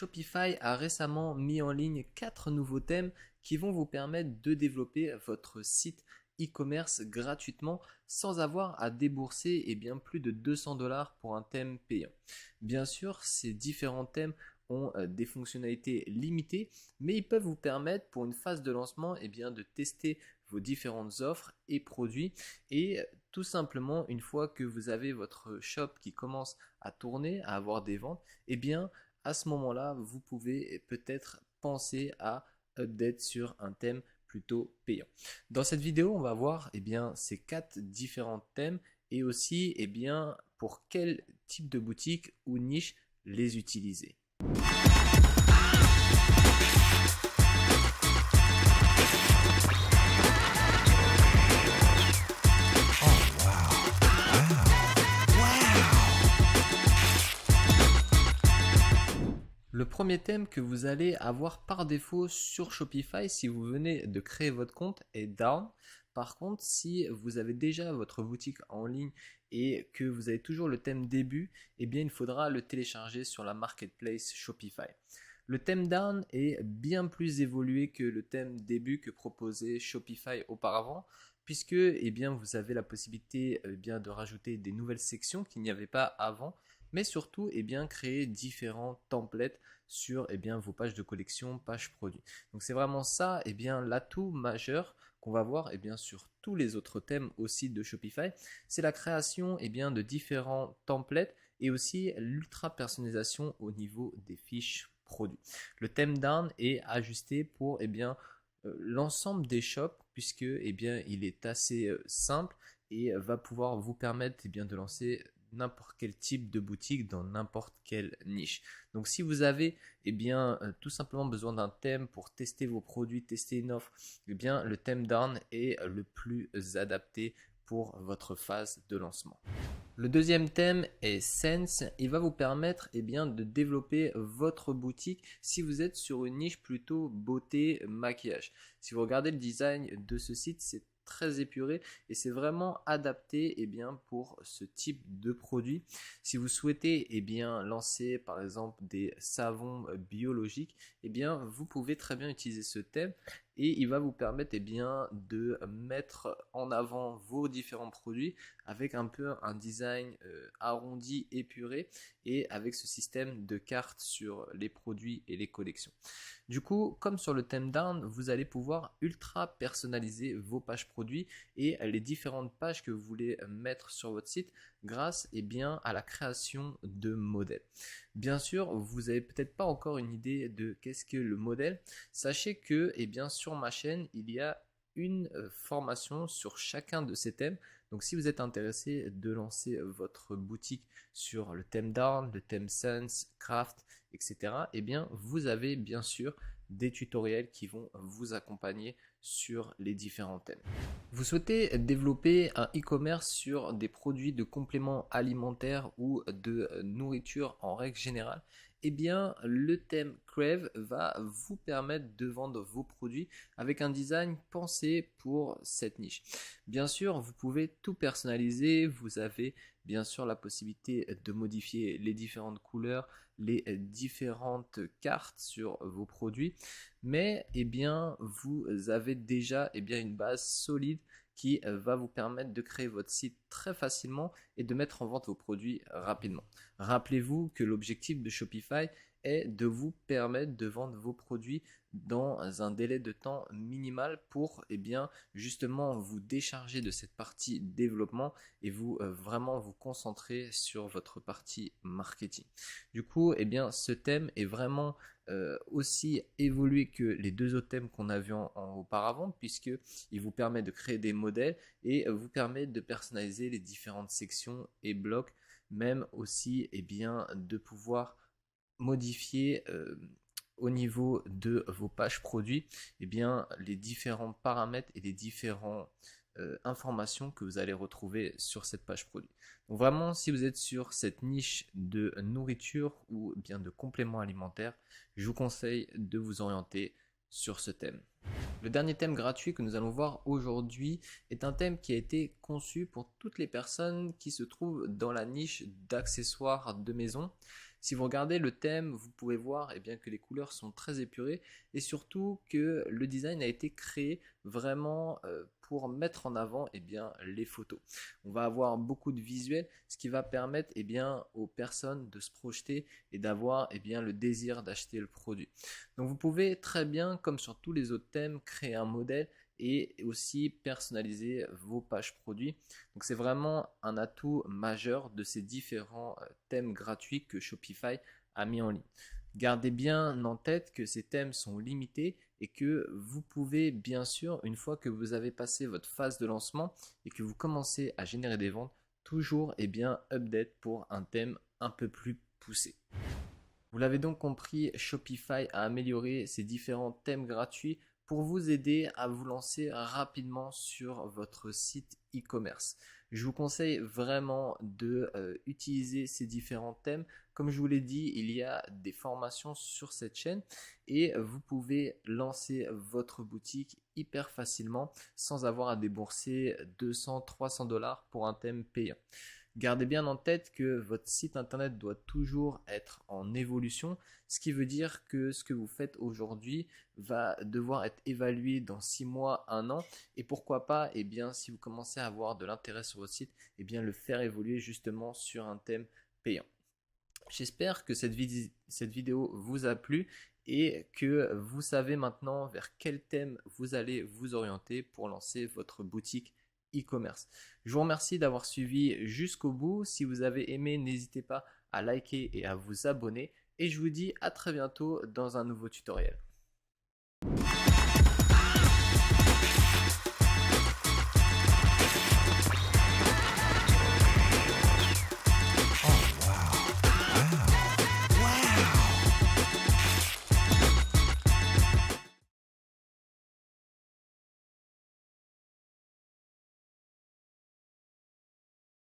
Shopify a récemment mis en ligne 4 nouveaux thèmes qui vont vous permettre de développer votre site e-commerce gratuitement sans avoir à débourser bien plus de 200 $ pour un thème payant. Bien sûr, ces différents thèmes ont des fonctionnalités limitées, mais ils peuvent vous permettre pour une phase de lancement de tester vos différentes offres et produits, et tout simplement une fois que vous avez votre shop qui commence à tourner, à avoir des ventes, à ce moment-là, vous pouvez peut-être penser à update sur un thème plutôt payant. Dans cette vidéo, on va voir ces 4 différents thèmes et aussi pour quel type de boutique ou niche les utiliser. Le premier thème que vous allez avoir par défaut sur Shopify si vous venez de créer votre compte est Down. Par contre, si vous avez déjà votre boutique en ligne et que vous avez toujours le thème début, il faudra le télécharger sur la marketplace Shopify. Le thème Down est bien plus évolué que le thème début que proposait Shopify auparavant, puisque vous avez la possibilité de rajouter des nouvelles sections qu'il n'y avait pas avant, mais surtout créer différents templates sur vos pages de collection, pages produits. Donc c'est vraiment ça l'atout majeur qu'on va voir sur tous les autres thèmes aussi de Shopify, c'est la création de différents templates et aussi l'ultra personnalisation au niveau des fiches produits. Le thème Down est ajusté pour l'ensemble des shops, puisque il est assez simple et va pouvoir vous permettre de lancer n'importe quel type de boutique dans n'importe quelle niche. Donc si vous avez tout simplement besoin d'un thème pour tester vos produits, tester une offre, le thème Down est le plus adapté pour votre phase de lancement. Le deuxième thème est Sense. Il va vous permettre de développer votre boutique si vous êtes sur une niche plutôt beauté, maquillage. Si vous regardez le design de ce site, c'est très épuré et c'est vraiment adapté pour ce type de produit. Si vous souhaitez lancer par exemple des savons biologiques, vous pouvez très bien utiliser ce thème et il va vous permettre de mettre en avant vos différents produits avec un peu un design arrondi, épuré, et avec ce système de cartes sur les produits et les collections. Du coup, comme sur le thème Down, vous allez pouvoir ultra personnaliser vos pages produits et les différentes pages que vous voulez mettre sur votre site grâce à la création de modèles. Bien sûr, vous n'avez peut-être pas encore une idée de qu'est-ce que le modèle. Sachez que sur ma chaîne, il y a une formation sur chacun de ces thèmes. Donc si vous êtes intéressé de lancer votre boutique sur le thème Down, le thème Sense, Craft, etc., vous avez bien sûr des tutoriels qui vont vous accompagner sur les différents thèmes. Vous souhaitez développer un e-commerce sur des produits de compléments alimentaires ou de nourriture en règle générale, le thème Crave va vous permettre de vendre vos produits avec un design pensé pour cette niche. Bien sûr, vous pouvez tout personnaliser, vous avez bien sûr la possibilité de modifier les différentes couleurs, les différentes cartes sur vos produits, mais vous avez déjà une base solide qui va vous permettre de créer votre site très facilement et de mettre en vente vos produits rapidement. Rappelez-vous que l'objectif de Shopify est de vous permettre de vendre vos produits dans un délai de temps minimal pour justement vous décharger de cette partie développement et vous vraiment vous concentrer sur votre partie marketing. Du coup, ce thème est vraiment aussi évolué que les deux autres thèmes qu'on a vus auparavant, puisque il vous permet de créer des modèles et vous permet de personnaliser les différentes sections et blocs, même aussi de pouvoir modifier au niveau de vos pages produits les différents paramètres et les différentes informations que vous allez retrouver sur cette page produit. Donc vraiment, si vous êtes sur cette niche de nourriture ou bien de compléments alimentaires, je vous conseille de vous orienter sur ce thème. Le dernier thème gratuit que nous allons voir aujourd'hui est un thème qui a été conçu pour toutes les personnes qui se trouvent dans la niche d'accessoires de maison. Si vous regardez le thème, vous pouvez voir eh bien, que les couleurs sont très épurées et surtout que le design a été créé vraiment pour mettre en avant eh bien, les photos. On va avoir beaucoup de visuels, ce qui va permettre eh bien, aux personnes de se projeter et d'avoir eh bien, le désir d'acheter le produit. Donc vous pouvez très bien, comme sur tous les autres thèmes, créer un modèle et aussi personnaliser vos pages produits. Donc c'est vraiment un atout majeur de ces différents thèmes gratuits que Shopify a mis en ligne. Gardez bien en tête que ces thèmes sont limités et que vous pouvez bien sûr, une fois que vous avez passé votre phase de lancement et que vous commencez à générer des ventes, toujours et bien update pour un thème un peu plus poussé. Vous l'avez donc compris, Shopify a amélioré ses différents thèmes gratuits pour vous aider à vous lancer rapidement sur votre site e-commerce. Je vous conseille vraiment de utiliser ces différents thèmes. Comme je vous l'ai dit, il y a des formations sur cette chaîne et vous pouvez lancer votre boutique hyper facilement sans avoir à débourser 200-300 dollars pour un thème payant. Gardez bien en tête que votre site internet doit toujours être en évolution, ce qui veut dire que ce que vous faites aujourd'hui va devoir être évalué dans 6 mois, 1 an, et pourquoi pas, eh bien, si vous commencez à avoir de l'intérêt sur votre site, eh bien, le faire évoluer justement sur un thème payant. J'espère que cette vidéo vous a plu et que vous savez maintenant vers quel thème vous allez vous orienter pour lancer votre boutique e-commerce. Je vous remercie d'avoir suivi jusqu'au bout. Si vous avez aimé, n'hésitez pas à liker et à vous abonner. Et je vous dis à très bientôt dans un nouveau tutoriel.